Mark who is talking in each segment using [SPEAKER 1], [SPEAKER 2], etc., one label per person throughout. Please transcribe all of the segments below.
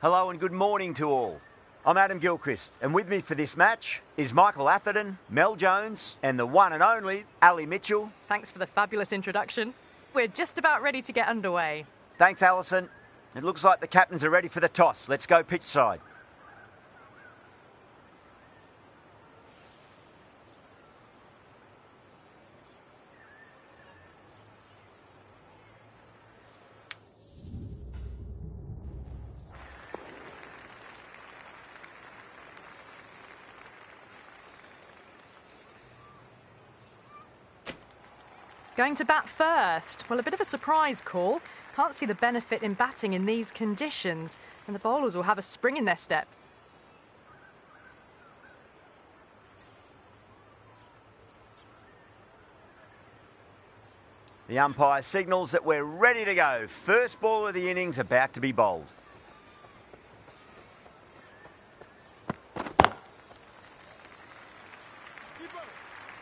[SPEAKER 1] Hello and good morning to all. I'm Adam Gilchrist, and with me for this match is Michael Atherton, Mel Jones, and the one and only Ali Mitchell.
[SPEAKER 2] Thanks for the fabulous introduction. We're just about ready to get underway.
[SPEAKER 1] Thanks, Alison. It looks like the captains are ready for the toss. Let's go pitch side.
[SPEAKER 2] Going to bat first. Well, a bit of a surprise call. Can't see the benefit in batting in these conditions, and the bowlers will have a spring in their step.
[SPEAKER 1] The umpire signals that we're ready to go. First ball of the innings about to be bowled.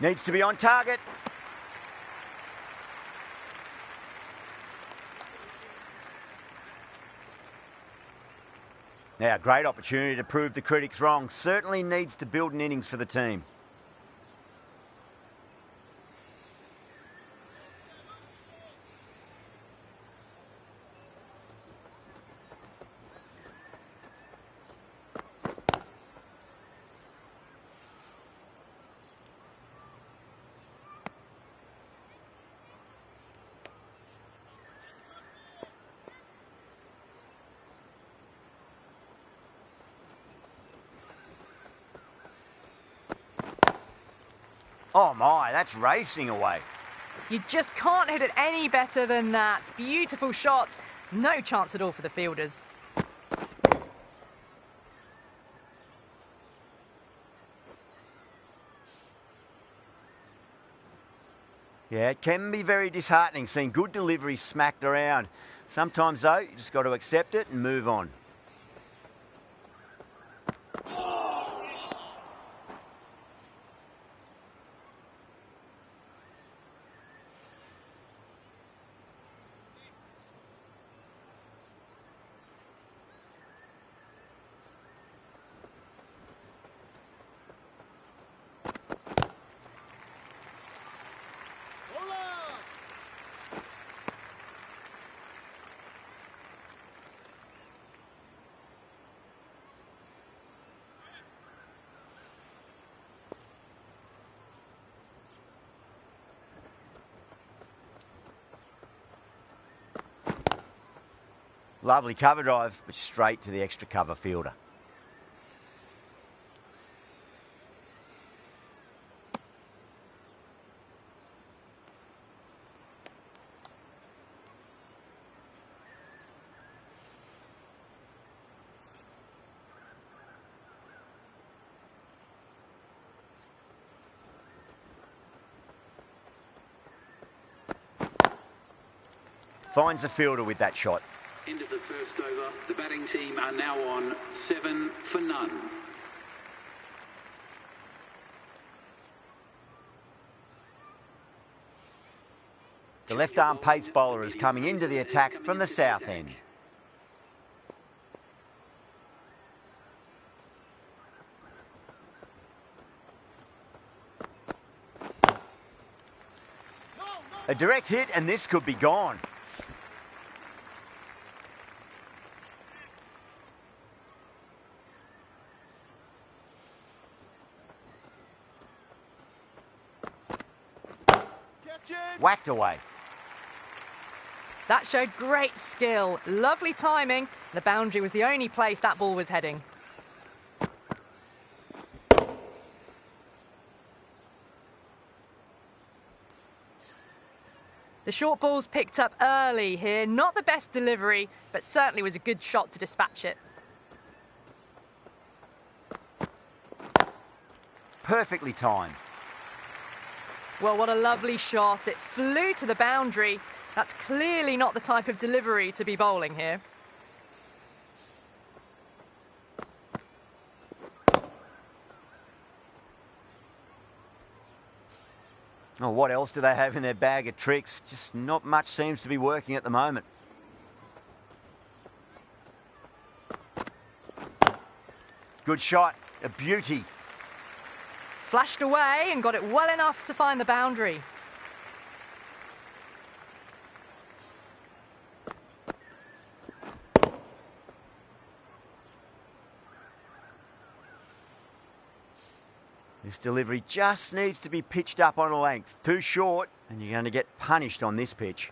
[SPEAKER 1] Needs to be on target. Now, great opportunity to prove the critics wrong. Certainly needs to build an innings for the team. Oh my, that's racing away.
[SPEAKER 2] You just can't hit it any better than that. Beautiful shot. No chance at all for the fielders.
[SPEAKER 1] Yeah, it can be very disheartening seeing good deliveries smacked around. Sometimes, though, you just got to accept it and move on. Lovely cover drive, but straight to the extra cover fielder. Finds the fielder with that shot.
[SPEAKER 3] End of the first over. The batting team are now on 7 for none.
[SPEAKER 1] The left-arm pace bowler is coming into the attack from the south end. A direct hit and this could be gone. Whacked away.
[SPEAKER 2] That showed great skill. Lovely timing. The boundary was the only place that ball was heading. The short ball's picked up early here. Not the best delivery, but certainly was a good shot to dispatch it.
[SPEAKER 1] Perfectly timed.
[SPEAKER 2] Well, what a lovely shot. It flew to the boundary. That's clearly not the type of delivery to be bowling here.
[SPEAKER 1] Oh, what else do they have in their bag of tricks? Just not much seems to be working at the moment. Good shot. A beauty.
[SPEAKER 2] Flashed away and got it well enough to find the boundary.
[SPEAKER 1] This delivery just needs to be pitched up on a length. Too short, and you're going to get punished on this pitch.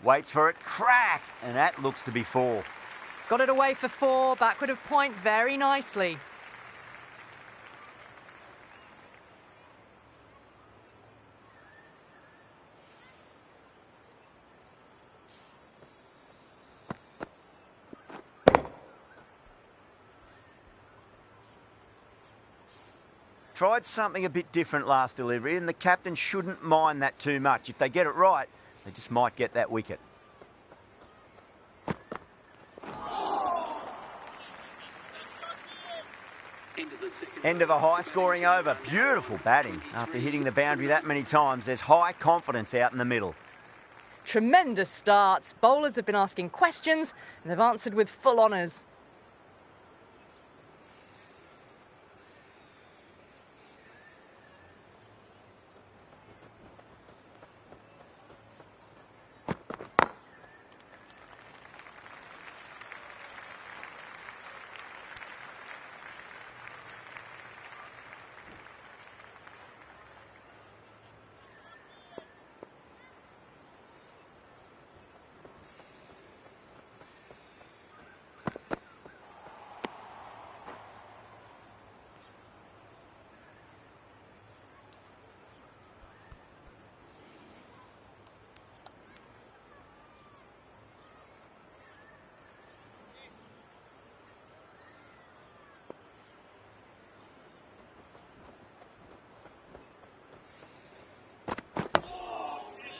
[SPEAKER 1] Waits for it, crack, and that looks to be 4.
[SPEAKER 2] Got it away for 4, backward of point very nicely.
[SPEAKER 1] Tried something a bit different last delivery, and the captain shouldn't mind that too much. If they get it right, they just might get that wicket. End of a high-scoring over. Beautiful batting. After hitting the boundary that many times, there's high confidence out in the middle.
[SPEAKER 2] Tremendous starts. Bowlers have been asking questions, and they've answered with full honours.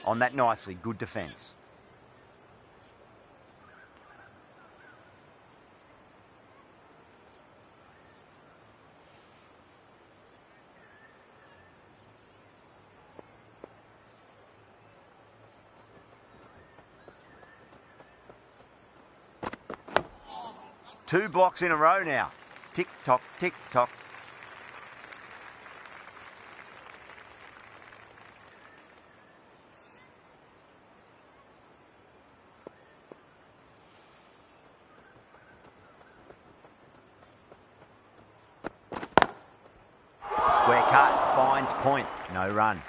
[SPEAKER 1] On that nicely, good defence. Two blocks in a row now. Tick-tock, tick-tock. Square cut, finds point, no run.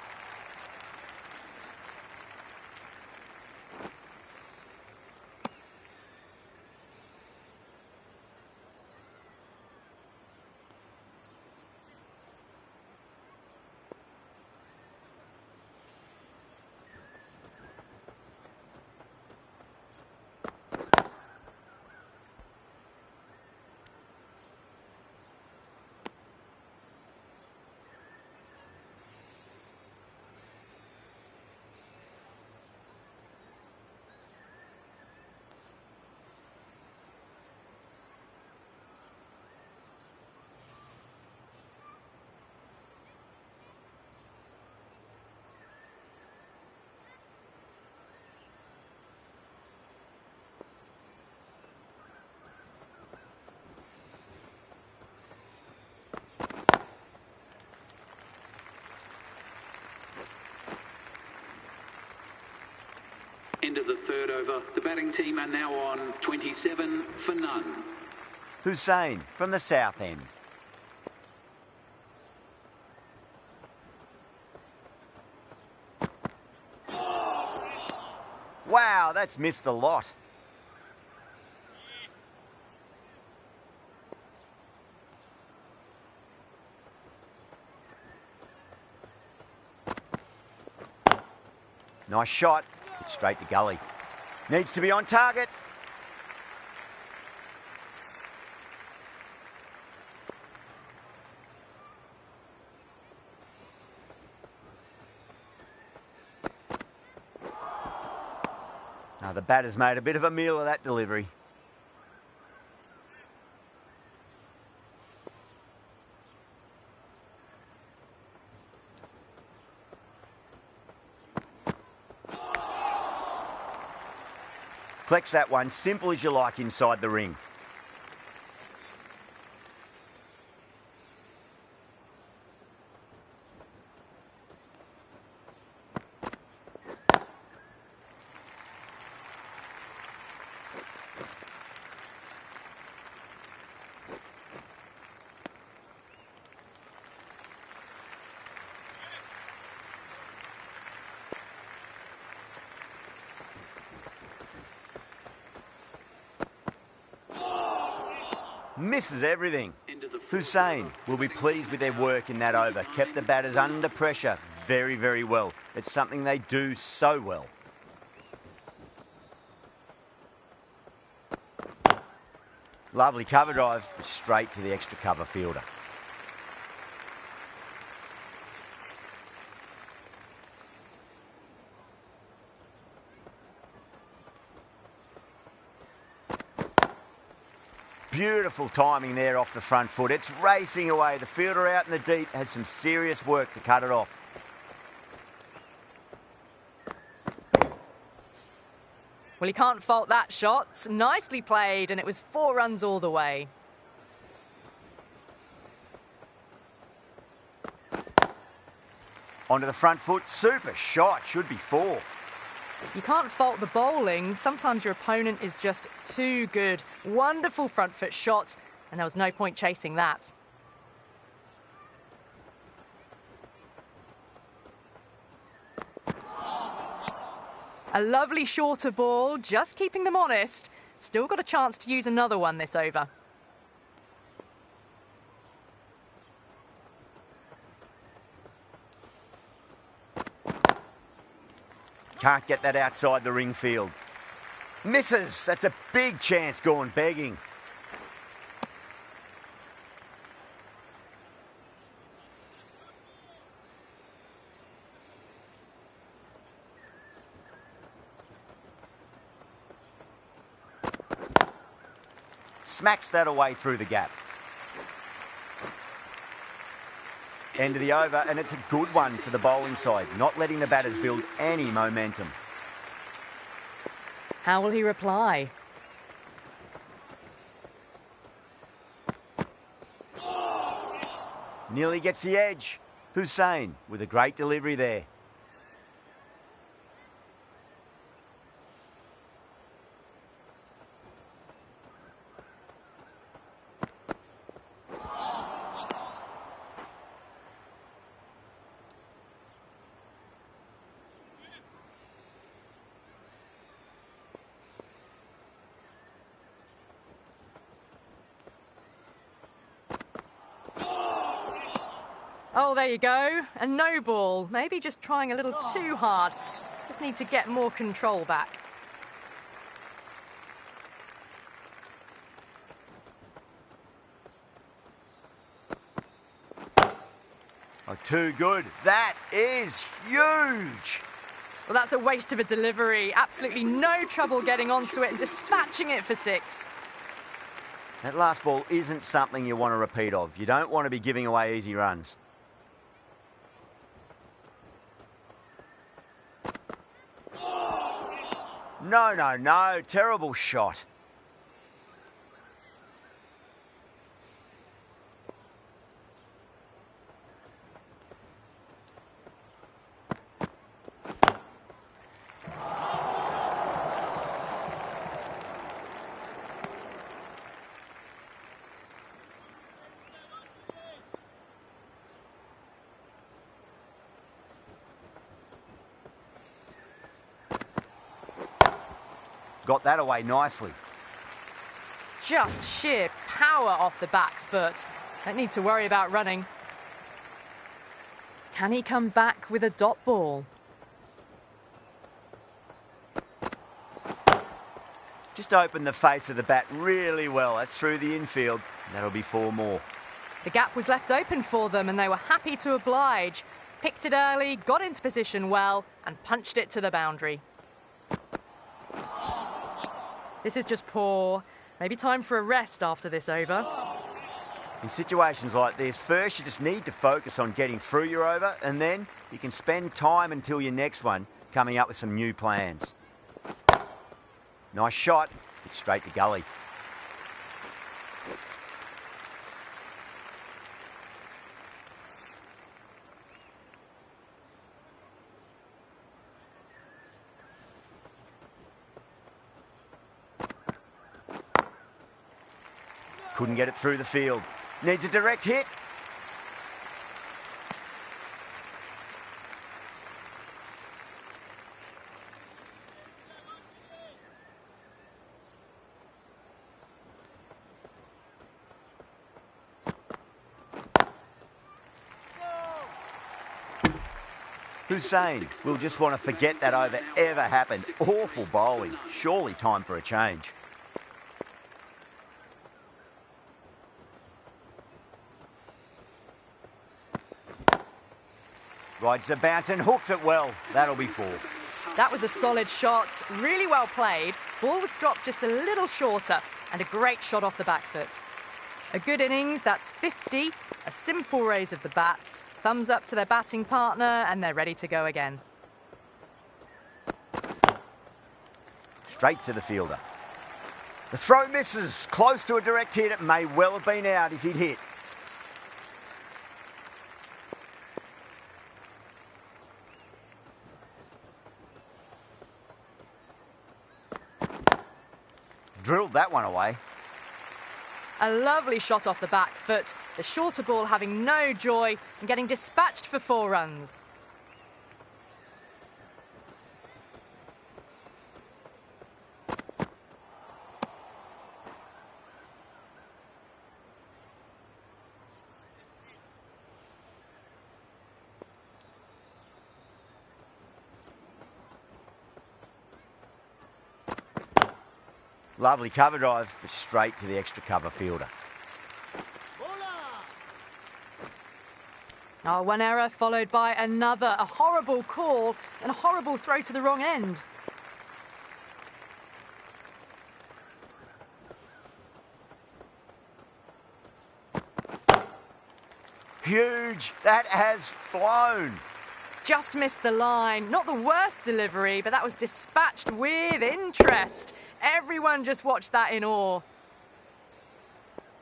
[SPEAKER 3] End of the third over. The batting team are now on 27 for none.
[SPEAKER 1] Hussain from the south end. Wow, that's missed the lot. Nice shot. Hit straight to gully. Needs to be on target. Now the batter's made a bit of a meal of that delivery. Collects that one, simple as you like, inside the ring. Misses everything. Hussein will be pleased with their work in that over. Kept the batters under pressure very, very well. It's something they do so well. Lovely cover drive, but straight to the extra cover fielder. Beautiful timing there off the front foot. It's racing away. The fielder out in the deep has some serious work to cut it off.
[SPEAKER 2] Well, you can't fault that shot. Nicely played, and it was 4 runs all the way.
[SPEAKER 1] Onto the front foot. Super shot. Should be 4.
[SPEAKER 2] You can't fault the bowling. Sometimes your opponent is just too good. Wonderful front foot shot, and there was no point chasing that. A lovely shorter ball, just keeping them honest. Still got a chance to use another one this over.
[SPEAKER 1] Can't get that outside the ring field. Misses. That's a big chance gone begging. Smacks that away through the gap. End of the over, and it's a good one for the bowling side, not letting the batters build any momentum.
[SPEAKER 2] How will he reply?
[SPEAKER 1] Nearly gets the edge. Hussein with a great delivery there.
[SPEAKER 2] Oh, there you go. A no ball. Maybe just trying a little too hard. Just need to get more control back.
[SPEAKER 1] Oh, too good. That is huge.
[SPEAKER 2] Well, that's a waste of a delivery. Absolutely no trouble getting onto it and dispatching it for 6.
[SPEAKER 1] That last ball isn't something you want to repeat of. You don't want to be giving away easy runs. No, no, no. Terrible shot. Got that away nicely.
[SPEAKER 2] Just sheer power off the back foot. Don't need to worry about running. Can he come back with a dot ball?
[SPEAKER 1] Just opened the face of the bat really well. That's through the infield. That'll be 4 more.
[SPEAKER 2] The gap was left open for them and they were happy to oblige. Picked it early, got into position well, and punched it to the boundary. This is just poor. Maybe time for a rest after this over.
[SPEAKER 1] In situations like this, first you just need to focus on getting through your over, and then you can spend time until your next one coming up with some new plans. Nice shot. It's straight to gully. Couldn't get it through the field. Needs a direct hit. Hussein will just want to forget that over ever happened. Awful bowling. Surely time for a change. Rides the bounce and hooks it well. That'll be 4.
[SPEAKER 2] That was a solid shot, really well played. Ball was dropped just a little shorter, and a great shot off the back foot. A good innings, that's 50, a simple raise of the bats, thumbs up to their batting partner, and they're ready to go again.
[SPEAKER 1] Straight to the fielder. The throw misses, close to a direct hit. It may well have been out if he'd hit. Drilled that one away.
[SPEAKER 2] A lovely shot off the back foot, the shorter ball having no joy and getting dispatched for 4 runs.
[SPEAKER 1] Lovely cover drive, but straight to the extra cover fielder.
[SPEAKER 2] Oh, one error followed by another. A horrible call and a horrible throw to the wrong end.
[SPEAKER 1] Huge. That has flown.
[SPEAKER 2] Just missed the line. Not the worst delivery, but that was dispatched with interest. Everyone just watched that in awe.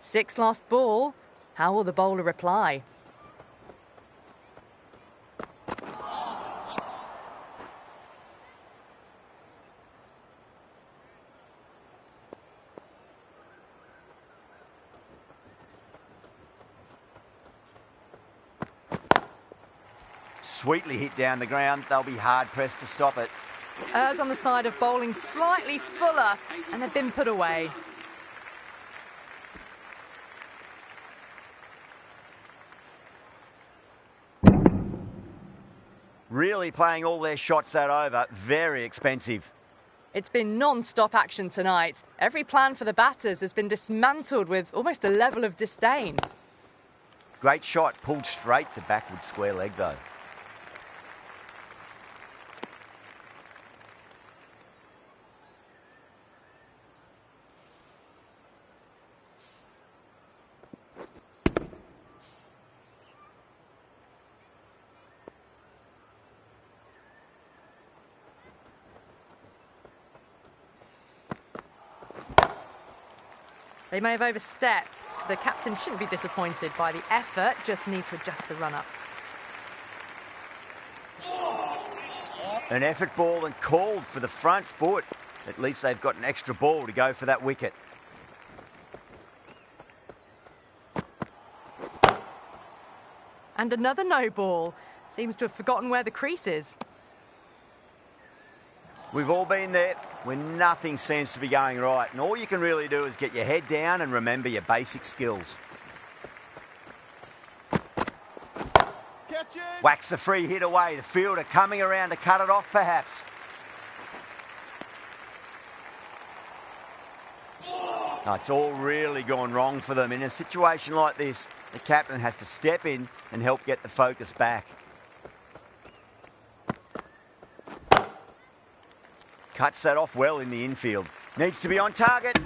[SPEAKER 2] 6 last ball. How will the bowler reply?
[SPEAKER 1] Sweetly hit down the ground. They'll be hard-pressed to stop it.
[SPEAKER 2] Errs on the side of bowling slightly fuller, and they've been put away.
[SPEAKER 1] Really playing all their shots that over. Very expensive.
[SPEAKER 2] It's been non-stop action tonight. Every plan for the batters has been dismantled with almost a level of disdain.
[SPEAKER 1] Great shot. Pulled straight to backward square leg, though.
[SPEAKER 2] They may have overstepped. The captain shouldn't be disappointed by the effort, just need to adjust the run-up.
[SPEAKER 1] An effort ball and called for the front foot. At least they've got an extra ball to go for that wicket.
[SPEAKER 2] And another no ball. Seems to have forgotten where the crease is.
[SPEAKER 1] We've all been there when nothing seems to be going right, and all you can really do is get your head down and remember your basic skills. Whacks the free hit away. The fielder coming around to cut it off, perhaps. No, it's all really gone wrong for them. In a situation like this, the captain has to step in and help get the focus back. Cuts that off well in the infield. Needs to be on target.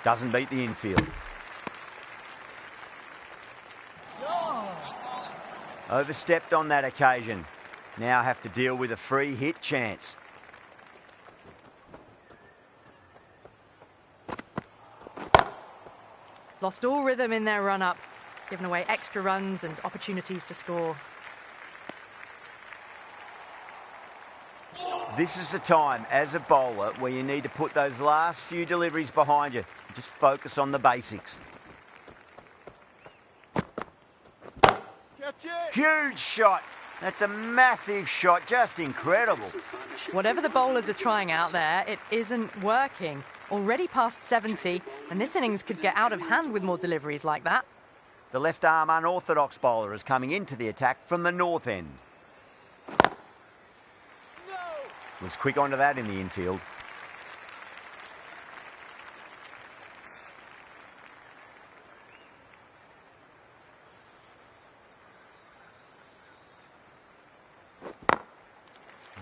[SPEAKER 1] Doesn't beat the infield. Overstepped on that occasion. Now have to deal with a free hit chance.
[SPEAKER 2] Lost all rhythm in their run-up, giving away extra runs and opportunities to score.
[SPEAKER 1] This is the time, as a bowler, where you need to put those last few deliveries behind you. Just focus on the basics. Huge shot. That's a massive shot. Just incredible.
[SPEAKER 2] Whatever the bowlers are trying out there, it isn't working. Already past 70, and this innings could get out of hand with more deliveries like that.
[SPEAKER 1] The left-arm unorthodox bowler is coming into the attack from the north end. Was quick onto that in the infield.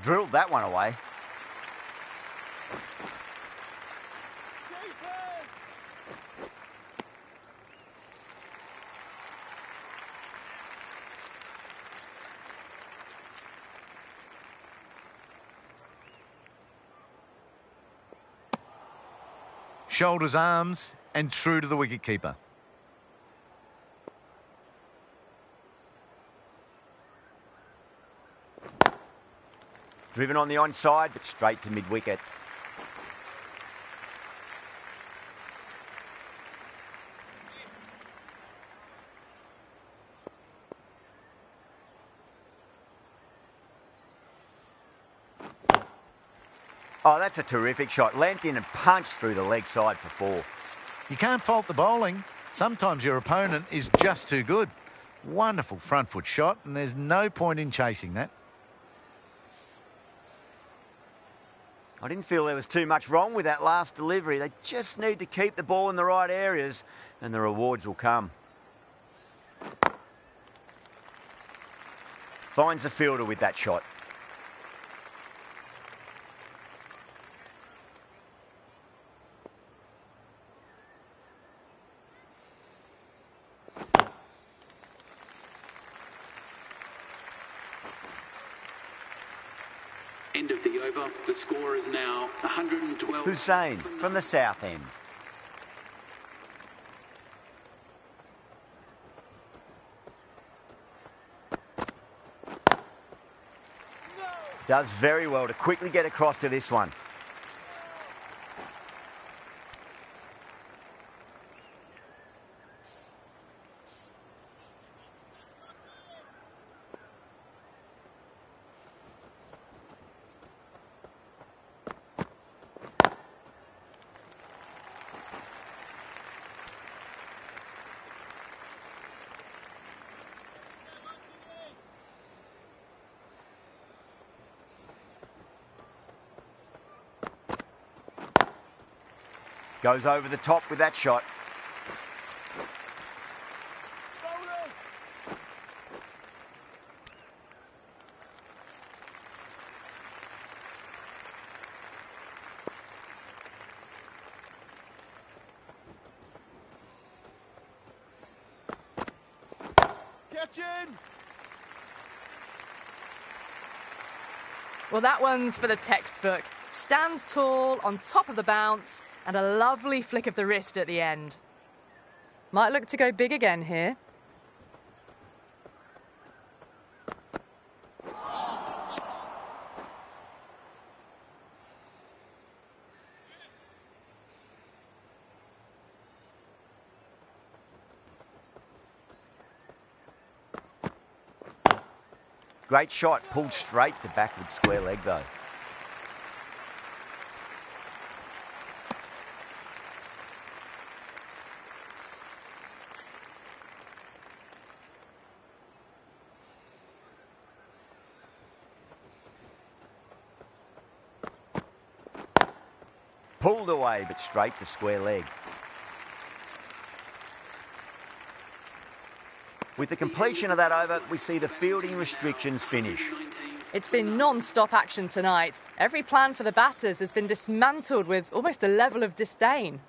[SPEAKER 1] Drilled that one away.
[SPEAKER 4] Shoulders, arms, and true to the wicketkeeper.
[SPEAKER 1] Driven on the onside, but straight to mid-wicket. Oh, that's a terrific shot. Leant in and punched through the leg side for 4.
[SPEAKER 4] You can't fault the bowling. Sometimes your opponent is just too good. Wonderful front foot shot, and there's no point in chasing that.
[SPEAKER 1] I didn't feel there was too much wrong with that last delivery. They just need to keep the ball in the right areas, and the rewards will come. Finds the fielder with that shot.
[SPEAKER 3] End of the over. The score is now 112.
[SPEAKER 1] Hussain from the south end. Does very well to quickly get across to this one. Goes over the top with that shot.
[SPEAKER 4] Catch in!
[SPEAKER 2] Well, that one's for the textbook. Stands tall, on top of the bounce, and a lovely flick of the wrist at the end. Might look to go big again here.
[SPEAKER 1] Great shot, pulled straight to backward square leg though. Pulled away, but straight to square leg. With the completion of that over, we see the fielding restrictions finish.
[SPEAKER 2] It's been non-stop action tonight. Every plan for the batters has been dismantled with almost a level of disdain.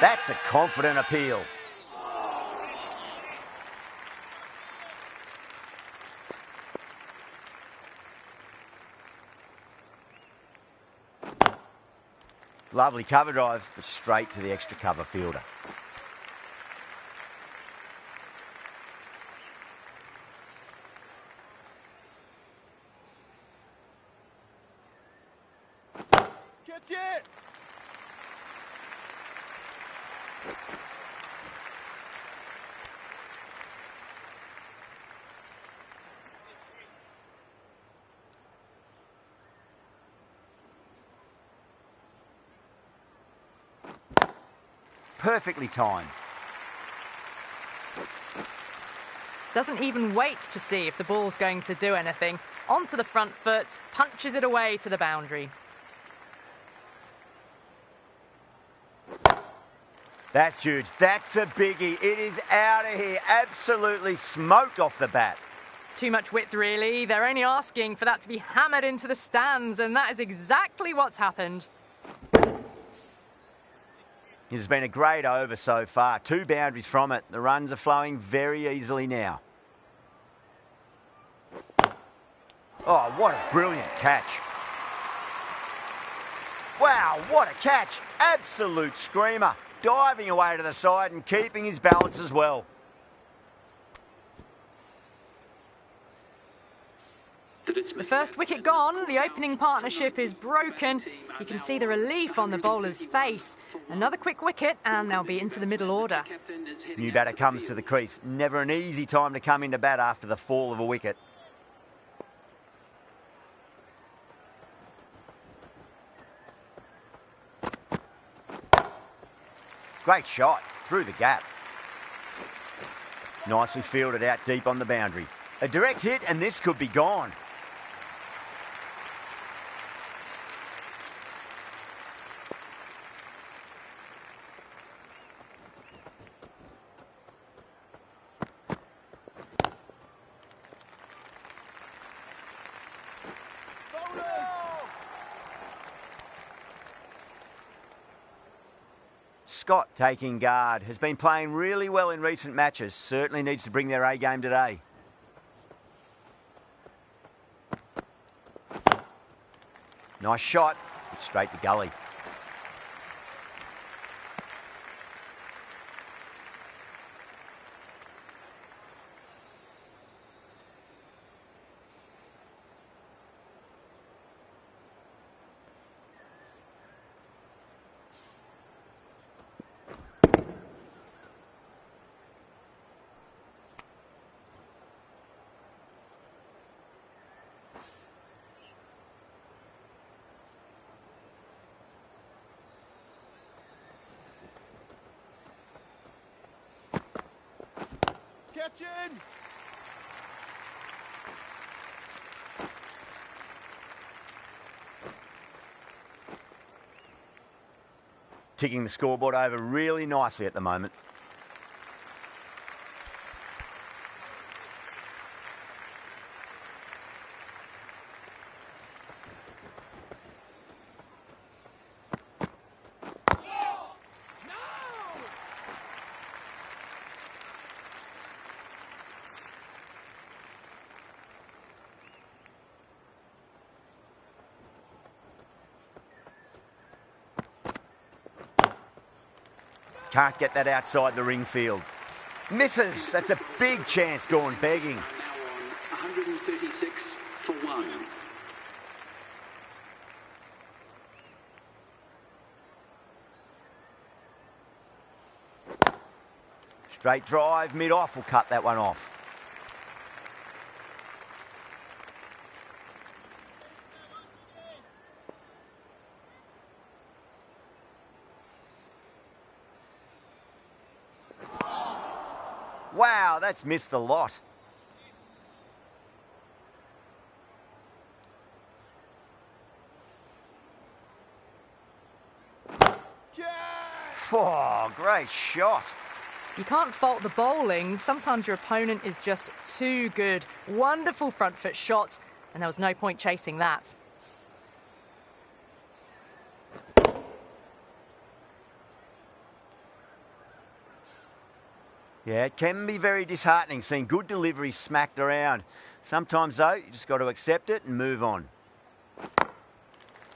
[SPEAKER 1] That's a confident appeal. Lovely cover drive, but straight to the extra cover fielder.
[SPEAKER 4] Catch it!
[SPEAKER 1] Perfectly timed.
[SPEAKER 2] Doesn't even wait to see if the ball's going to do anything. Onto the front foot, punches it away to the boundary.
[SPEAKER 1] That's huge. That's a biggie. It is out of here. Absolutely smoked off the bat.
[SPEAKER 2] Too much width, really. They're only asking for that to be hammered into the stands, and that is exactly what's happened.
[SPEAKER 1] It has been a great over so far. 2 boundaries from it. The runs are flowing very easily now. Oh, what a brilliant catch. Wow, what a catch. Absolute screamer. Diving away to the side and keeping his balance as well.
[SPEAKER 2] The first wicket gone, the opening partnership is broken. You can see the relief on the bowler's face. Another quick wicket and they'll be into the middle order.
[SPEAKER 1] New batter comes to the crease. Never an easy time to come into bat after the fall of a wicket. Great shot through the gap. Nicely fielded out deep on the boundary. A direct hit and this could be gone. Scott taking guard, has been playing really well in recent matches, certainly needs to bring their A game today. Nice shot, but straight to gully.
[SPEAKER 4] Catch in!
[SPEAKER 1] Ticking the scoreboard over really nicely at the moment. Can't get that outside the ring field. Misses. That's a big chance gone begging.
[SPEAKER 3] Now on 136 for 1.
[SPEAKER 1] Straight drive, mid-off will cut that one off. Wow, that's missed a lot. Oh, great shot.
[SPEAKER 2] You can't fault the bowling. Sometimes your opponent is just too good. Wonderful front foot shot, and there was no point chasing that.
[SPEAKER 1] Yeah, it can be very disheartening seeing good delivery smacked around. Sometimes, though, you just got to accept it and move on.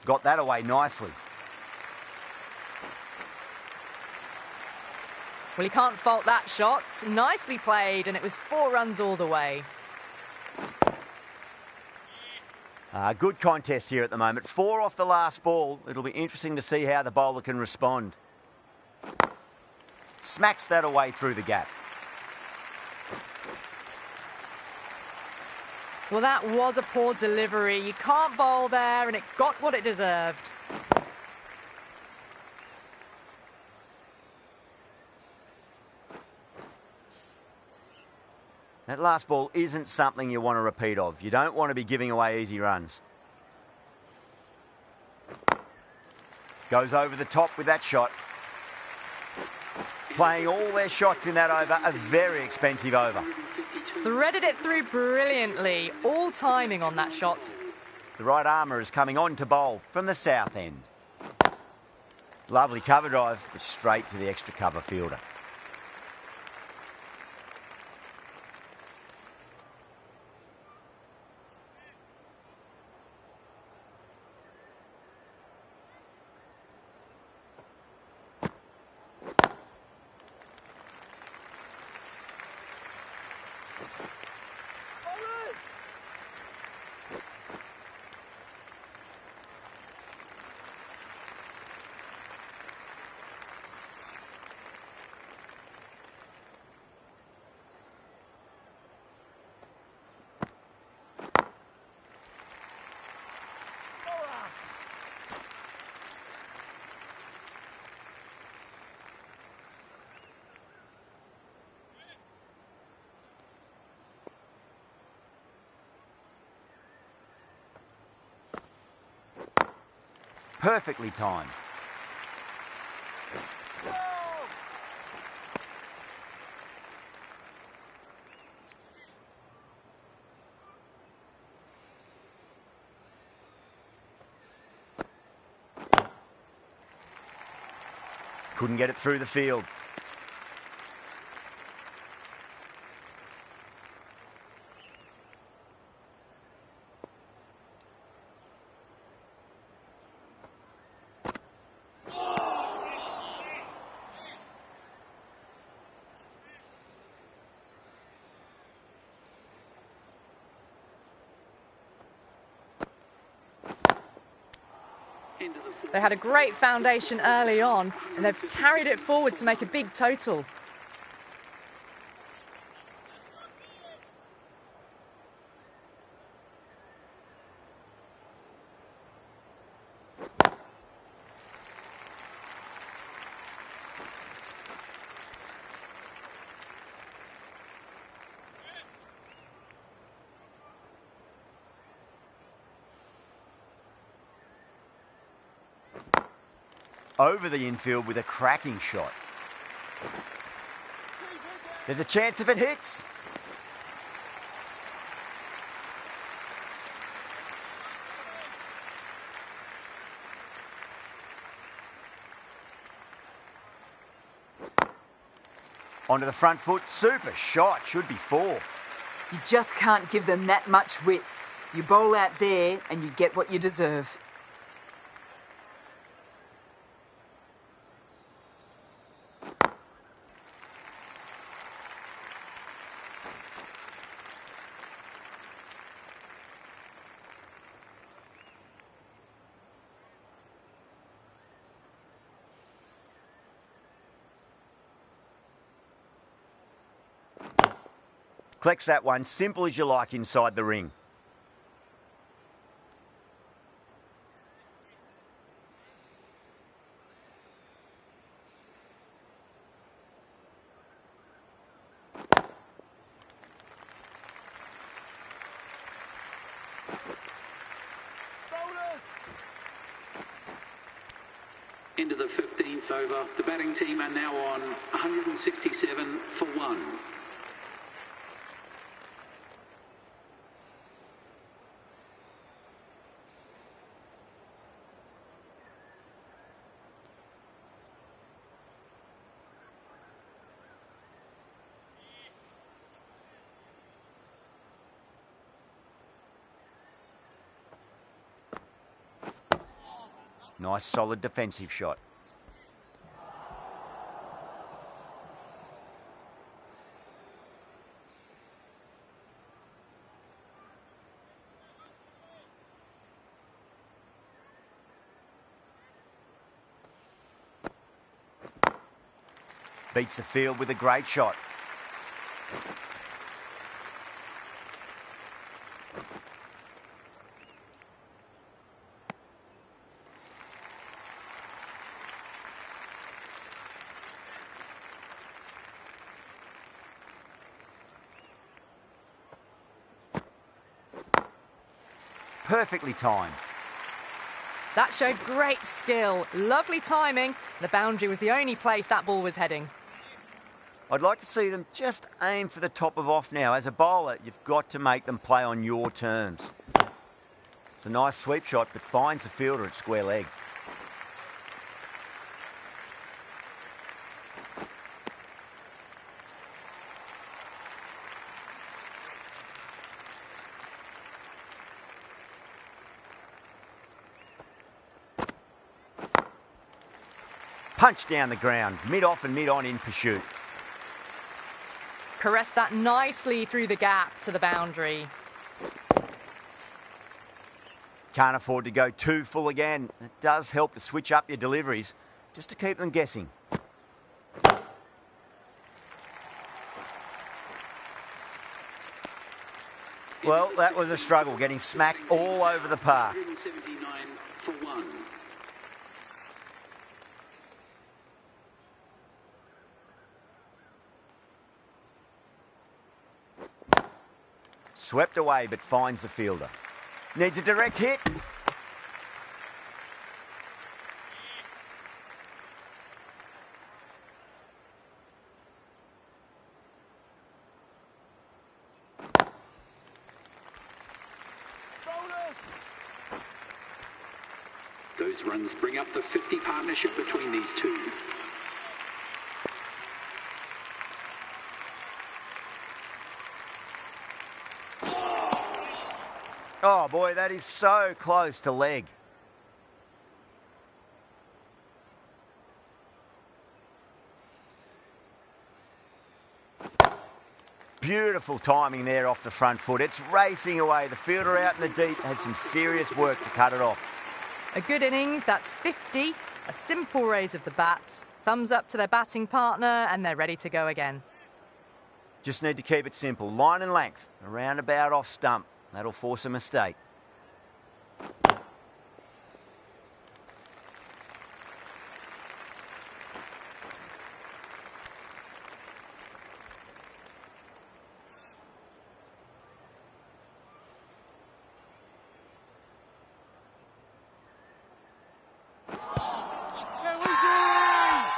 [SPEAKER 1] Got that away nicely.
[SPEAKER 2] Well, you can't fault that shot. Nicely played, and it was 4 runs all the way.
[SPEAKER 1] Good contest here at the moment. 4 off the last ball. It'll be interesting to see how the bowler can respond. Smacks that away through the gap.
[SPEAKER 2] Well, that was a poor delivery. You can't bowl there, and it got what it deserved.
[SPEAKER 1] That last ball isn't something you want to repeat of. You don't want to be giving away easy runs. Goes over the top with that shot. Playing all their shots in that over, a very expensive over.
[SPEAKER 2] Threaded it through brilliantly. All timing on that shot.
[SPEAKER 1] The right armour is coming on to bowl from the south end. Lovely cover drive, but straight to the extra cover fielder. Perfectly timed. Couldn't get it through the field.
[SPEAKER 2] They had a great foundation early on, and they've carried it forward to make a big total.
[SPEAKER 1] Over the infield with a cracking shot. There's a chance if it hits. Onto the front foot, super shot, should be 4.
[SPEAKER 5] You just can't give them that much width. You bowl out there and you get what you deserve.
[SPEAKER 1] Collects that one, simple as you like inside the ring.
[SPEAKER 3] Into the 15th over. The batting team are now on 167 for 1.
[SPEAKER 1] Nice solid defensive shot. Beats the field with a great shot. Perfectly timed.
[SPEAKER 2] That showed great skill. Lovely timing. The boundary was the only place that ball was heading.
[SPEAKER 1] I'd like to see them just aim for the top of off now. As a bowler, you've got to make them play on your terms. It's a nice sweep shot, but finds the fielder at square leg. Punch down the ground, mid-off and mid-on in pursuit.
[SPEAKER 2] Caressed that nicely through the gap to the boundary.
[SPEAKER 1] Can't afford to go too full again. It does help to switch up your deliveries, just to keep them guessing. Well, that was a struggle, getting smacked all over the park.
[SPEAKER 3] 179 for 1.
[SPEAKER 1] Swept away, but finds the fielder. Needs a direct hit.
[SPEAKER 3] Those runs bring up the 50 partnership between these two.
[SPEAKER 1] Oh boy, that is so close to leg. Beautiful timing there off the front foot. It's racing away. The fielder out in the deep has some serious work to cut it off.
[SPEAKER 2] A good innings, that's 50. A simple raise of the bats. Thumbs up to their batting partner and they're ready to go again.
[SPEAKER 1] Just need to keep it simple. Line and length, around about off stump. That'll force a mistake.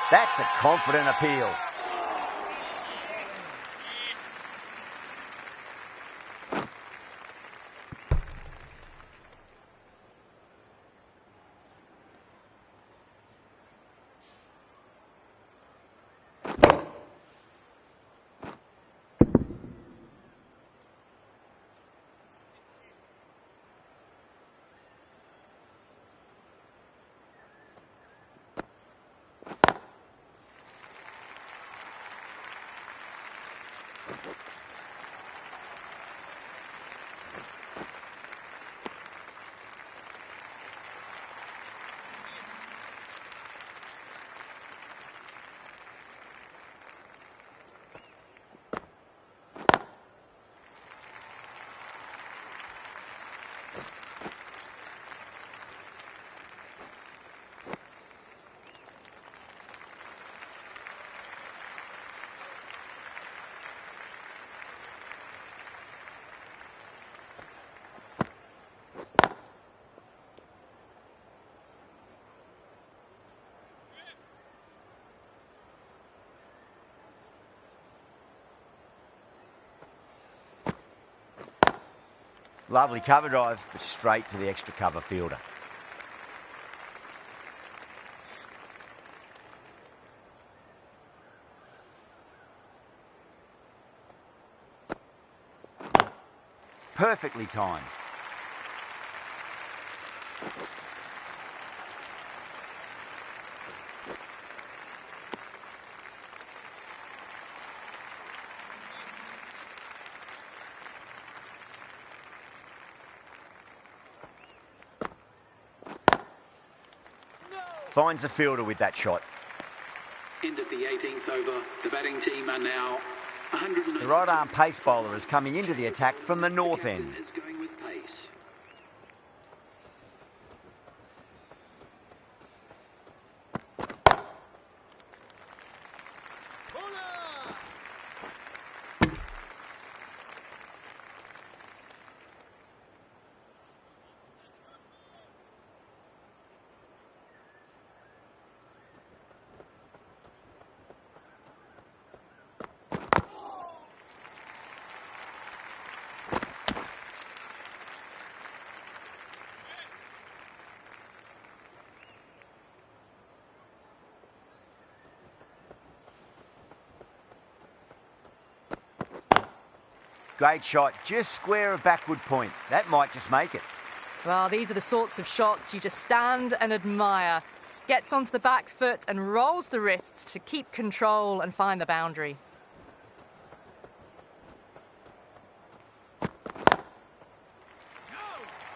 [SPEAKER 1] That's a confident appeal. Lovely cover drive, but straight to the extra cover fielder. Perfectly timed. Finds the fielder with that shot.
[SPEAKER 3] End of the 18th over. The batting team are now 100.
[SPEAKER 1] The right-arm pace bowler is coming into the attack from the north end.
[SPEAKER 3] Is going with pace.
[SPEAKER 1] Great shot, just square of backward point. That might just make it.
[SPEAKER 2] Well, these are the sorts of shots you just stand and admire. Gets onto the back foot and rolls the wrists to keep control and find the boundary.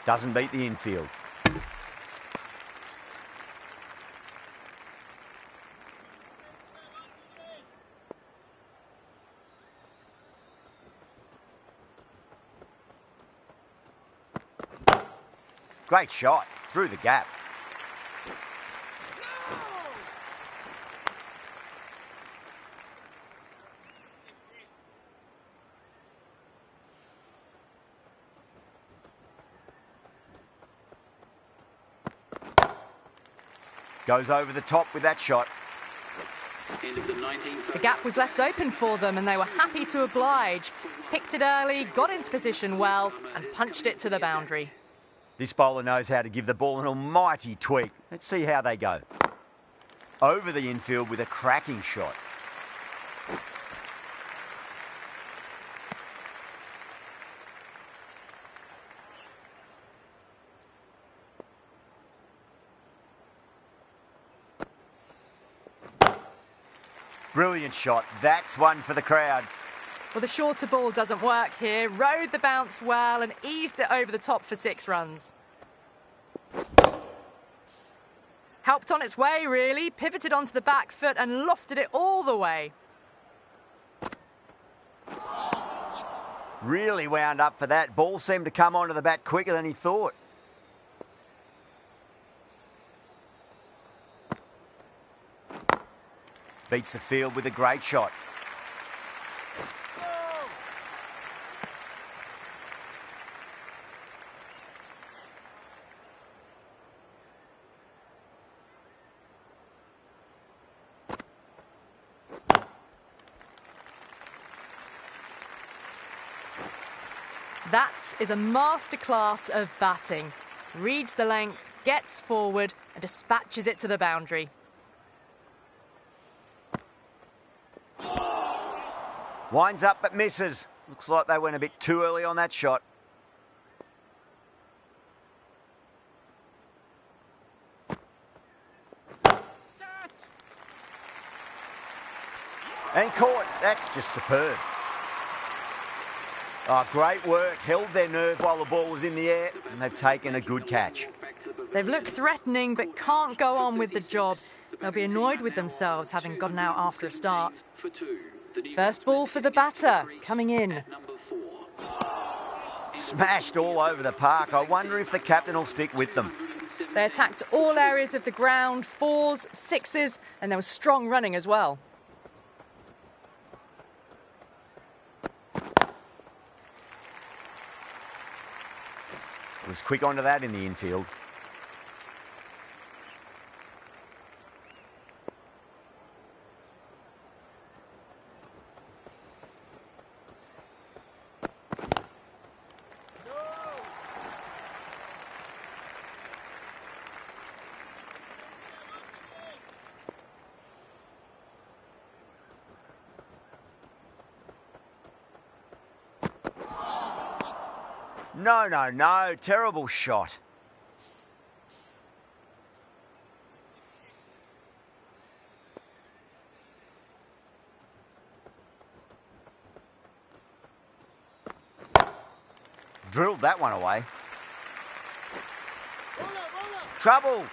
[SPEAKER 1] Doesn't beat the infield. Great shot, through the gap. Goes over the top with that shot.
[SPEAKER 3] End of the 19th.
[SPEAKER 2] The gap was left open for them and they were happy to oblige. Picked it early, got into position well and punched it to the boundary.
[SPEAKER 1] This bowler knows how to give the ball an almighty tweak. Let's see how they go. Over the infield with a cracking shot. Brilliant shot. That's one for the crowd.
[SPEAKER 2] Well, the shorter ball doesn't work here. Rode the bounce well and eased it over the top for 6 runs. Helped on its way, really. Pivoted onto the back foot and lofted it all the way.
[SPEAKER 1] Really wound up for that. Ball seemed to come onto the bat quicker than he thought. Beats the field with a great shot.
[SPEAKER 2] That is a masterclass of batting. Reads the length, gets forward and dispatches it to the boundary.
[SPEAKER 1] Winds up but misses. Looks like they went a bit too early on that shot. And caught. That's just superb. Oh, great work. Held their nerve while the ball was in the air, and they've taken a good catch.
[SPEAKER 2] They've looked threatening but can't go on with the job. They'll be annoyed with themselves having gotten out after a start. First ball for the batter, coming in.
[SPEAKER 1] Smashed all over the park. I wonder if the captain will stick with them.
[SPEAKER 2] They attacked all areas of the ground, 4s, 6s, and there was strong running as well.
[SPEAKER 1] Was quick onto that in the infield. No, no, no. Terrible shot. Drilled that one away. Trouble.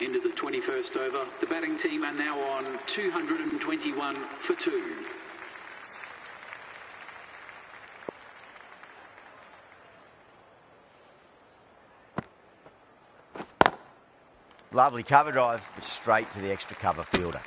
[SPEAKER 3] Into the 21st over. The batting team are now on 221 for 2.
[SPEAKER 1] Lovely cover drive, but straight to the extra cover fielder.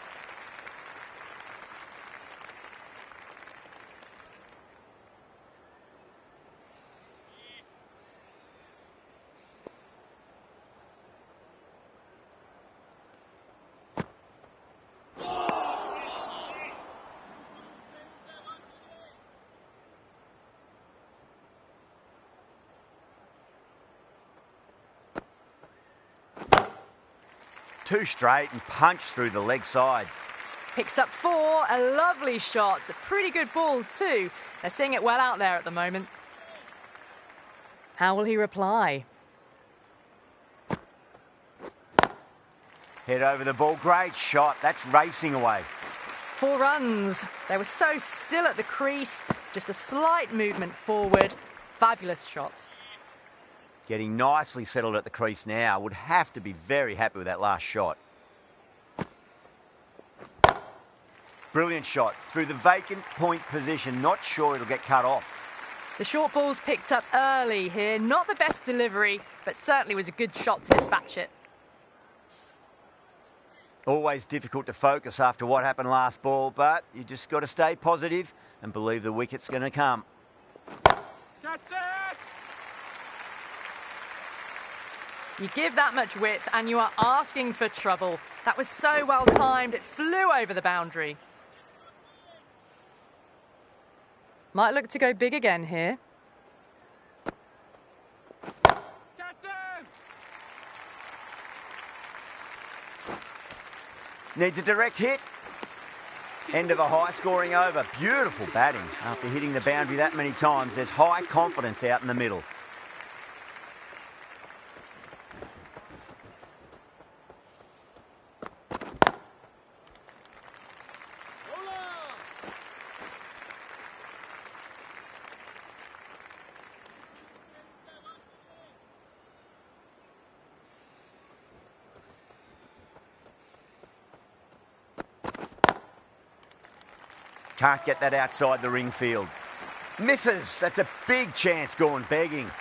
[SPEAKER 1] Two straight and punched through the leg side.
[SPEAKER 2] Picks up 4, a lovely shot. A pretty good ball too. They're seeing it well out there at the moment. How will he reply?
[SPEAKER 1] Head over the ball, great shot. That's racing away.
[SPEAKER 2] 4 runs. They were so still at the crease. Just a slight movement forward. Fabulous shot.
[SPEAKER 1] Getting nicely settled at the crease now. Would have to be very happy with that last shot. Brilliant shot through the vacant point position. Not sure it'll get cut off.
[SPEAKER 2] The short ball's picked up early here. Not the best delivery, but certainly was a good shot to dispatch it.
[SPEAKER 1] Always difficult to focus after what happened last ball, but you just got to stay positive and believe the wicket's going to come.
[SPEAKER 2] You give that much width and you are asking for trouble. That was so well timed, it flew over the boundary. Might look to go big again here.
[SPEAKER 1] Needs a direct hit. End of a high-scoring over. Beautiful batting. After hitting the boundary that many times, there's high confidence out in the middle. Can't get that outside the ring field. Misses. That's a big chance gone begging.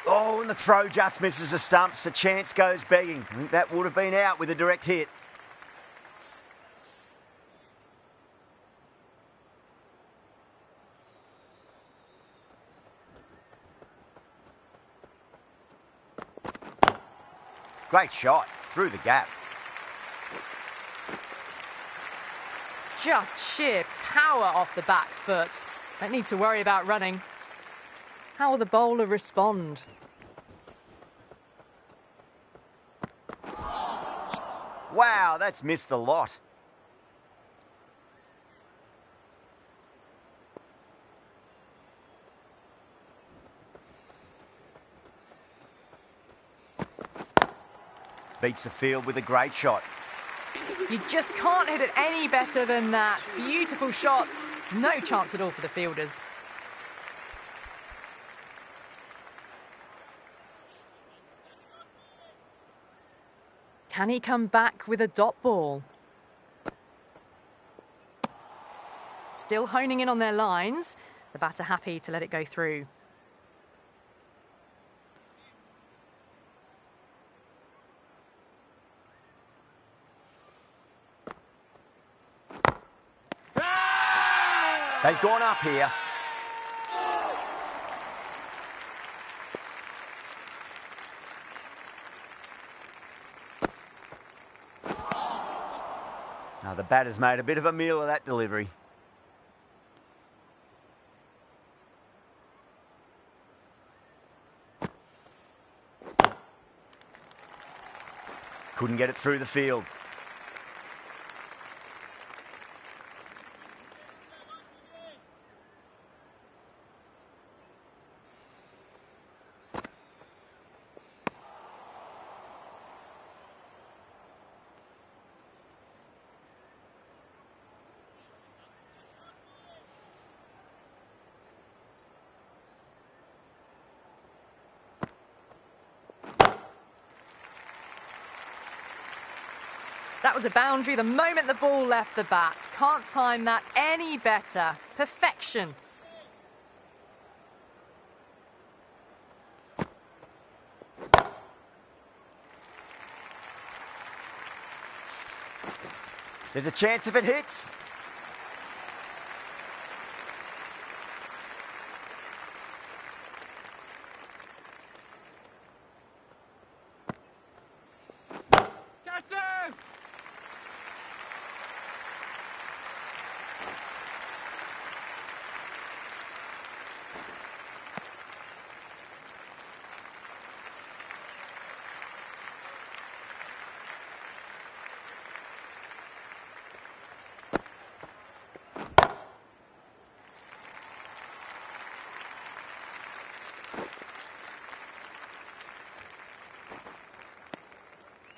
[SPEAKER 1] Oh, and the throw just misses the stumps. The chance goes begging. I think that would have been out with a direct hit. Great shot through the gap.
[SPEAKER 2] Just sheer power off the back foot. Don't need to worry about running. How will the bowler respond?
[SPEAKER 1] Wow, that's missed a lot. Beats the field with a great shot.
[SPEAKER 2] You just can't hit it any better than that. Beautiful shot. No chance at all for the fielders. Can he come back with a dot ball? Still honing in on their lines. The batter happy to let it go through.
[SPEAKER 1] They've gone up here. Now the batter's made a bit of a meal of that delivery. Couldn't get it through the field.
[SPEAKER 2] That was a boundary the moment the ball left the bat. Can't time that any better. Perfection.
[SPEAKER 1] There's a chance if it hits.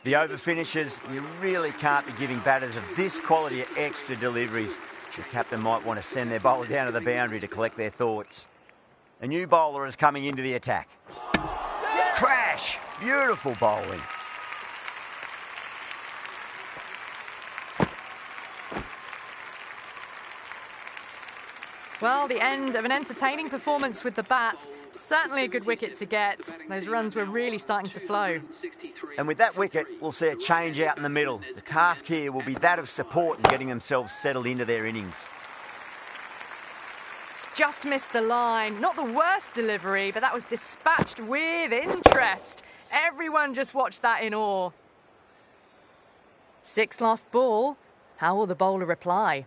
[SPEAKER 1] The over finishes, you really can't be giving batters of this quality extra deliveries. The captain might want to send their bowler down to the boundary to collect their thoughts. A new bowler is coming into the attack. Crash! Beautiful bowling.
[SPEAKER 2] Well, the end of an entertaining performance with the bat. Certainly a good wicket to get. Those runs were really starting to flow.
[SPEAKER 1] And with that wicket, we'll see a change out in the middle. The task here will be that of support and getting themselves settled into their innings.
[SPEAKER 2] Just missed the line. Not the worst delivery, but that was dispatched with interest. Everyone just watched that in awe. 6 last ball. How will the bowler reply?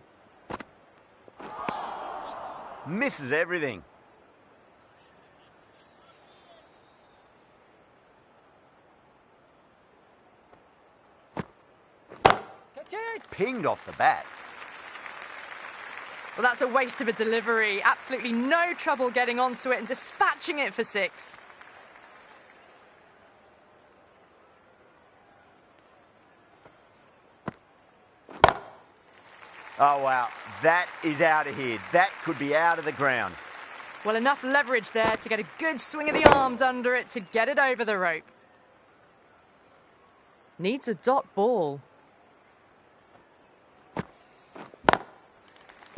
[SPEAKER 1] Misses everything. Pinged off the bat.
[SPEAKER 2] Well, that's a waste of a delivery. Absolutely no trouble getting onto it and dispatching it for 6.
[SPEAKER 1] Oh, wow. That is out of here. That could be out of the ground.
[SPEAKER 2] Well, enough leverage there to get a good swing of the arms under it to get it over the rope. Needs a dot ball.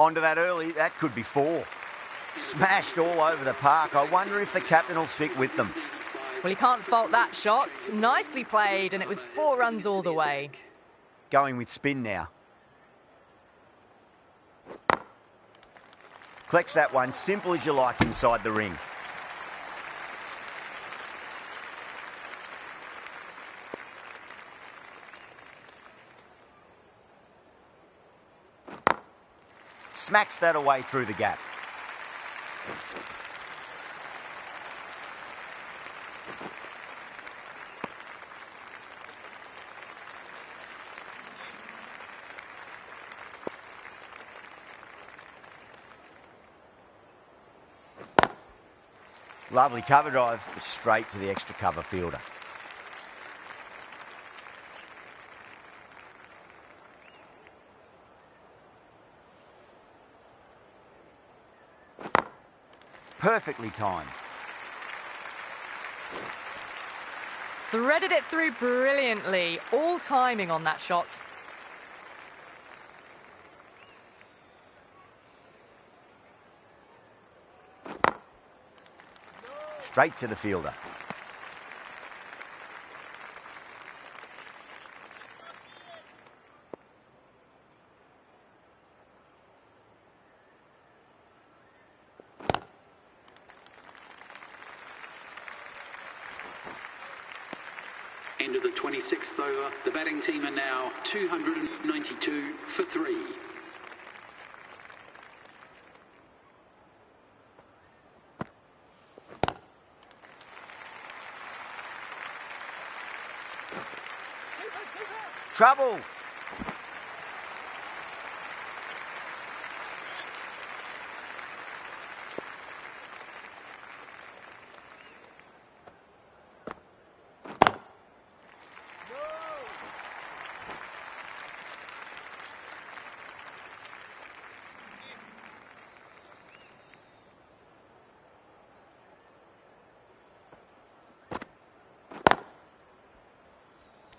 [SPEAKER 1] Onto that early. That could be 4. Smashed all over the park. I wonder if the captain will stick with them.
[SPEAKER 2] Well, he can't fault that shot. Nicely played, and it was 4 runs all the way.
[SPEAKER 1] Going with spin now. Collects that one, simple as you like, inside the ring. Smacks that away through the gap. Lovely cover drive, but straight to the extra cover fielder. Perfectly timed.
[SPEAKER 2] Threaded it through brilliantly. All timing on that shot.
[SPEAKER 1] Straight to the fielder.
[SPEAKER 3] End of the 26th over. The batting team are now 292 for 3.
[SPEAKER 1] Trouble.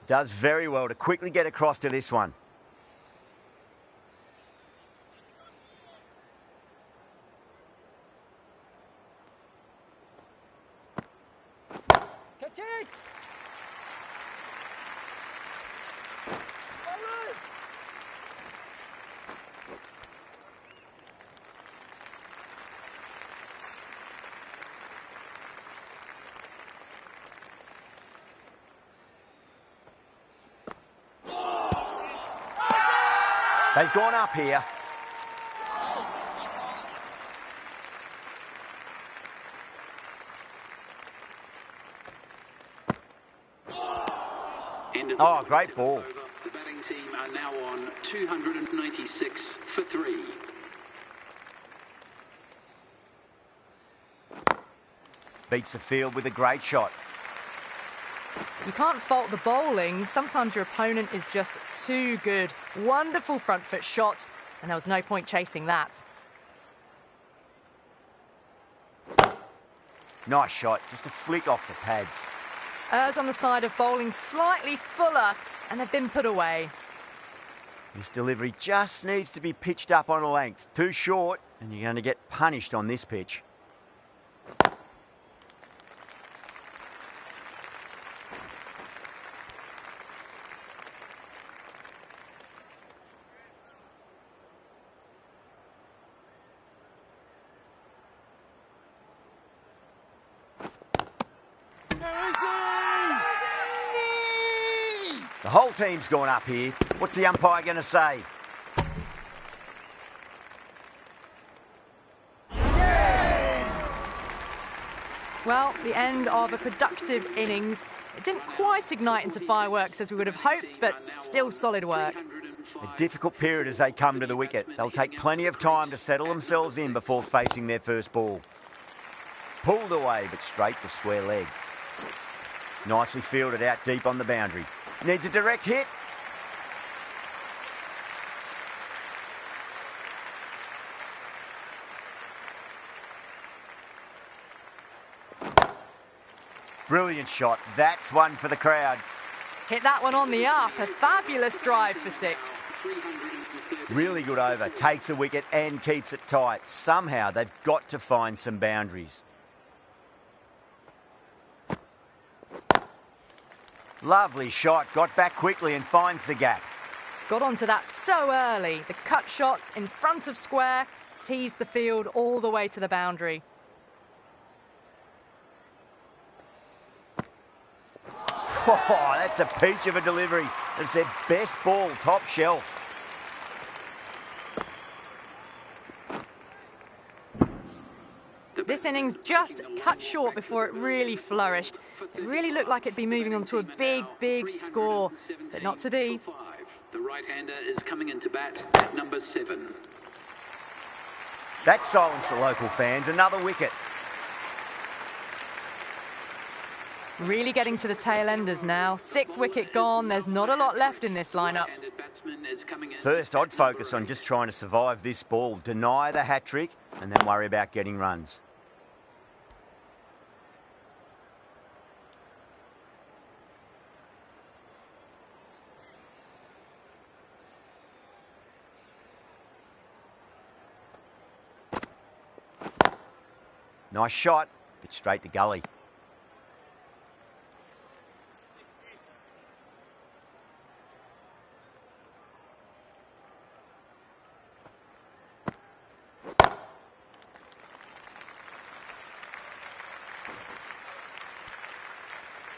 [SPEAKER 1] Does very well to quickly get across to this one.
[SPEAKER 6] Catch it!
[SPEAKER 1] They've gone up here. Oh, great ball.
[SPEAKER 3] The batting team are now on 296 for 3.
[SPEAKER 1] Beats the field with a great shot.
[SPEAKER 2] You can't fault the bowling. Sometimes your opponent is just too good. Wonderful front foot shot, and there was no point chasing that.
[SPEAKER 1] Nice shot, just a flick off the pads.
[SPEAKER 2] Errs on the side of bowling slightly fuller, and they've been put away.
[SPEAKER 1] This delivery just needs to be pitched up on a length. Too short, and you're going to get punished on this pitch. The whole team's gone up here. What's the umpire going to say?
[SPEAKER 2] Well, the end of a productive innings. It didn't quite ignite into fireworks as we would have hoped, but still solid work.
[SPEAKER 1] A difficult period as they come to the wicket. They'll take plenty of time to settle themselves in before facing their first ball. Pulled away, but straight to square leg. Nicely fielded out deep on the boundary. Needs a direct hit. Brilliant shot. That's one for the crowd.
[SPEAKER 2] Hit that one on the up. A fabulous drive for 6.
[SPEAKER 1] Really good over. Takes a wicket and keeps it tight. Somehow they've got to find some boundaries. Lovely shot. Got back quickly and finds the gap.
[SPEAKER 2] Got onto that so early. The cut shots in front of square teased the field all the way to the boundary.
[SPEAKER 1] Oh, that's a peach of a delivery. It's their best ball, top shelf.
[SPEAKER 2] This innings just cut short before it really flourished. It really looked like it'd be moving on to a big, big score, but not to be.
[SPEAKER 3] The right-hander is coming into bat at number 7.
[SPEAKER 1] That silenced the local fans. Another wicket.
[SPEAKER 2] Really getting to the tail enders now. 6th wicket gone. There's not a lot left in this lineup.
[SPEAKER 1] First, I'd focus on just trying to survive this ball, deny the hat-trick, and then worry about getting runs. Nice shot, but straight to gully.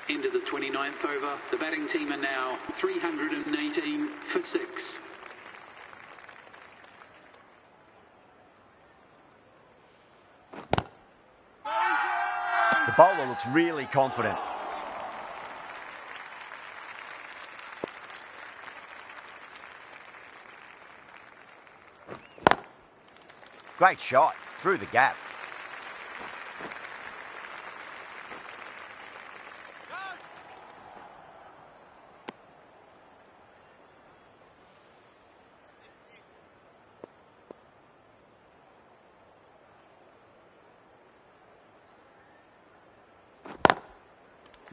[SPEAKER 3] Into the 29th over. The batting team are now 318 for 6.
[SPEAKER 1] The bowler looks really confident. Great shot, through the gap.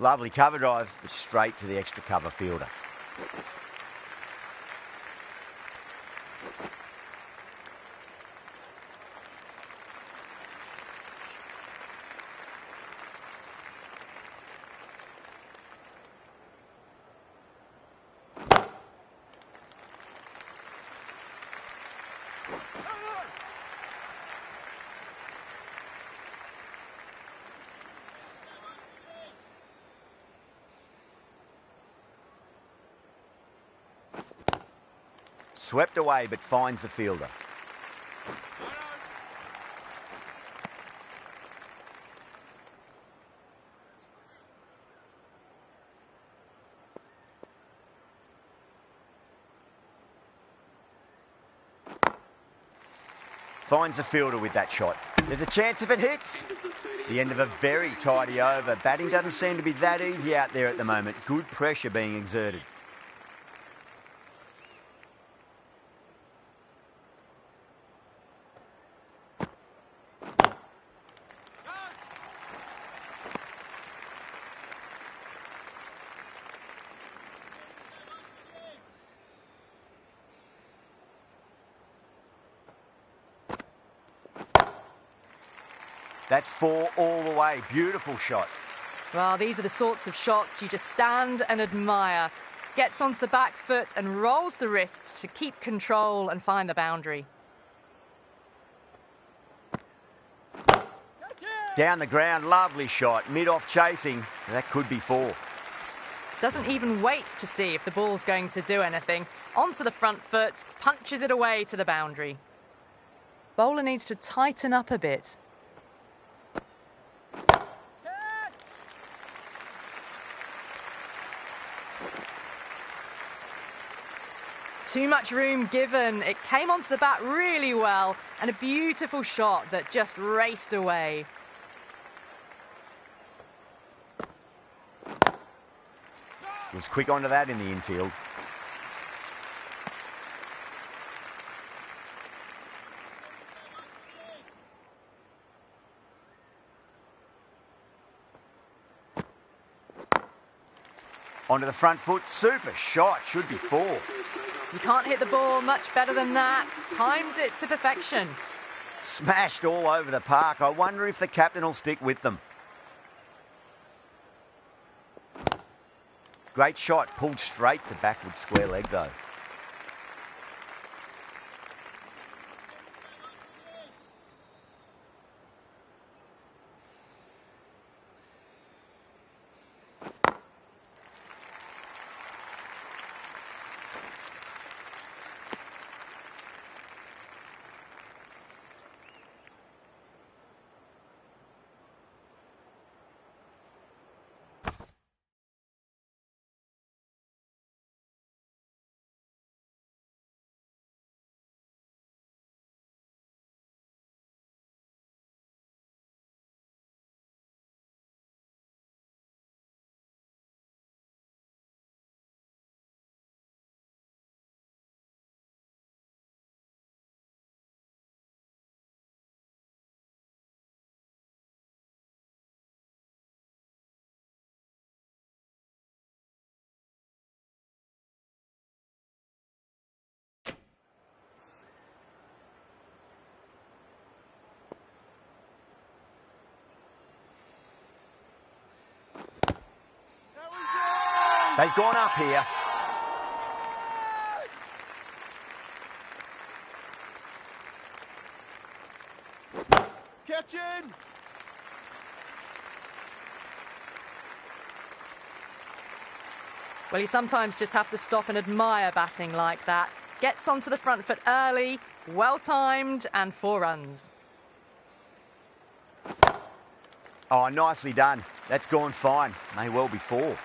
[SPEAKER 1] Lovely cover drive, but straight to the extra cover fielder. Swept away, but finds the fielder. Finds the fielder with that shot. There's a chance if it hits. The end of a very tidy over. Batting doesn't seem to be that easy out there at the moment. Good pressure being exerted. That's 4 all the way. Beautiful shot.
[SPEAKER 2] Well, these are the sorts of shots you just stand and admire. Gets onto the back foot and rolls the wrists to keep control and find the boundary.
[SPEAKER 1] Down the ground, lovely shot. Mid-off chasing. That could be 4.
[SPEAKER 2] Doesn't even wait to see if the ball's going to do anything. Onto the front foot, punches it away to the boundary. Bowler needs to tighten up a bit. Too much room given. It came onto the bat really well, and a beautiful shot that just raced away.
[SPEAKER 1] Was quick onto that in the infield. Onto the front foot, super shot, should be 4.
[SPEAKER 2] You can't hit the ball much better than that. Timed it to perfection.
[SPEAKER 1] Smashed all over the park. I wonder if the captain will stick with them. Great shot, pulled straight to backward square leg though. They've gone up here.
[SPEAKER 6] Catch in!
[SPEAKER 2] Well, you sometimes just have to stop and admire batting like that. Gets onto the front foot early, well-timed, and 4 runs.
[SPEAKER 1] Oh, nicely done. That's gone fine. May well be 4.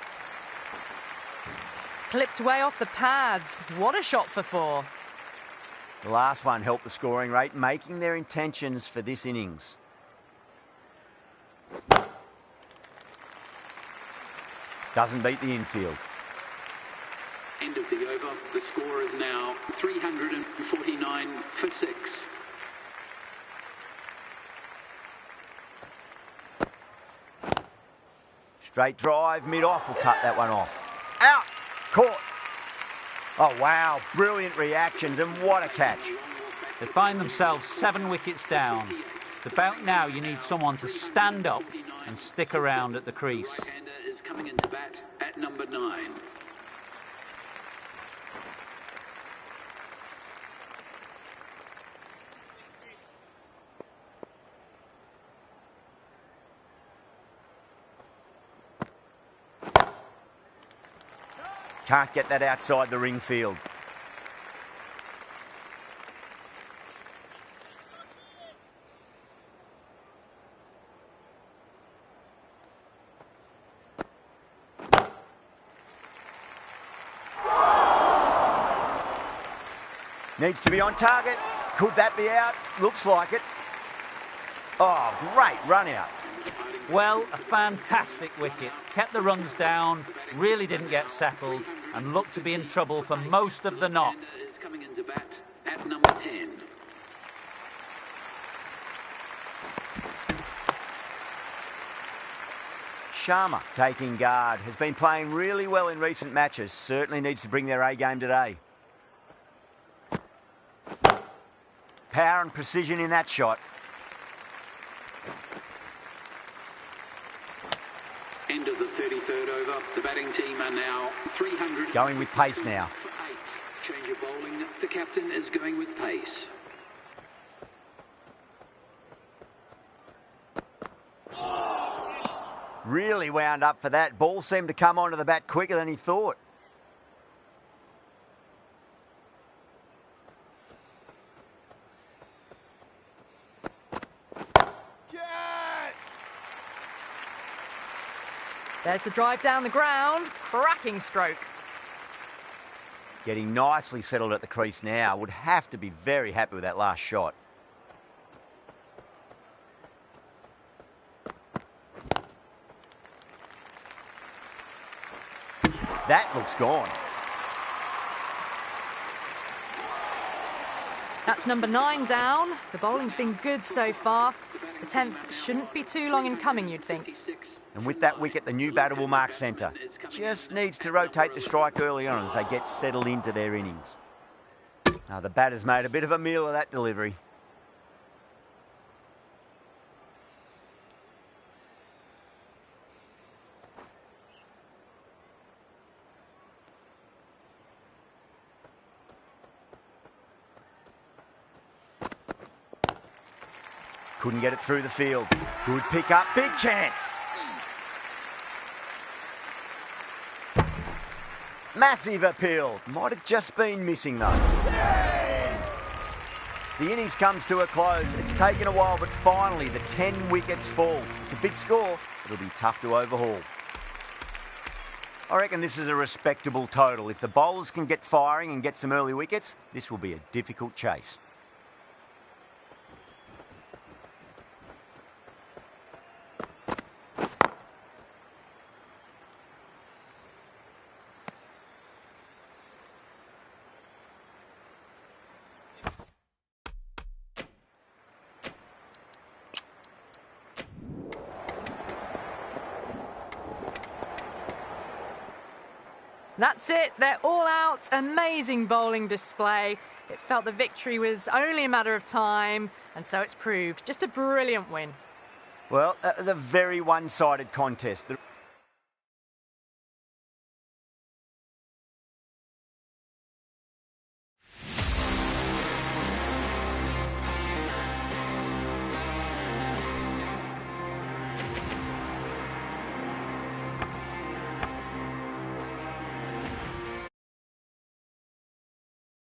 [SPEAKER 2] Clipped way off the pads. What a shot for 4.
[SPEAKER 1] The last one helped the scoring rate, making their intentions for this innings. Doesn't beat the infield.
[SPEAKER 3] End of the over. The score is now 349 for 6.
[SPEAKER 1] Straight drive, mid-off will cut that one off. Out! Caught! Oh, wow. Brilliant reactions, and what a catch.
[SPEAKER 6] They find themselves 7 wickets down. It's about now you need someone to stand up and stick around at the crease.
[SPEAKER 3] Right-hander is coming into bat at number 9.
[SPEAKER 1] Can't get that outside the ring field. Needs to be on target. Could that be out? Looks like it. Oh, great run out.
[SPEAKER 6] Well, a fantastic wicket. Kept the runs down, really didn't get settled, and looked to be in trouble for most of the knock.
[SPEAKER 3] Right-hander is coming into bat at number 10.
[SPEAKER 1] Sharma taking guard. Has been playing really well in recent matches. Certainly needs to bring their A game today. Power and precision in that shot.
[SPEAKER 3] End of the 33rd over. The batting team are now 300.
[SPEAKER 1] Going with pace now.
[SPEAKER 3] For 8. Change of bowling. The captain is going with pace.
[SPEAKER 1] Really wound up for that. Ball seemed to come onto the bat quicker than he thought.
[SPEAKER 2] There's the drive down the ground. Cracking stroke.
[SPEAKER 1] Getting nicely settled at the crease now. Would have to be very happy with that last shot. That looks gone.
[SPEAKER 2] That's number 9 down. The bowling's been good so far. The 10th shouldn't be too long in coming, you'd think.
[SPEAKER 1] And with that wicket, the new batter will mark centre. Just needs to rotate the strike early on as they get settled into their innings. Now the batter's made a bit of a meal of that delivery. Couldn't get it through the field. Good pick up, big chance. Massive appeal. Might have just been missing though. The innings comes to a close. It's taken a while, but finally the 10 wickets fall. It's a big score. It'll be tough to overhaul. I reckon this is a respectable total. If the bowlers can get firing and get some early wickets, this will be a difficult chase.
[SPEAKER 2] That's it, they're all out. Amazing bowling display. It felt the victory was only a matter of time, and so it's proved. Just a brilliant win.
[SPEAKER 1] Well, that was a very one-sided contest.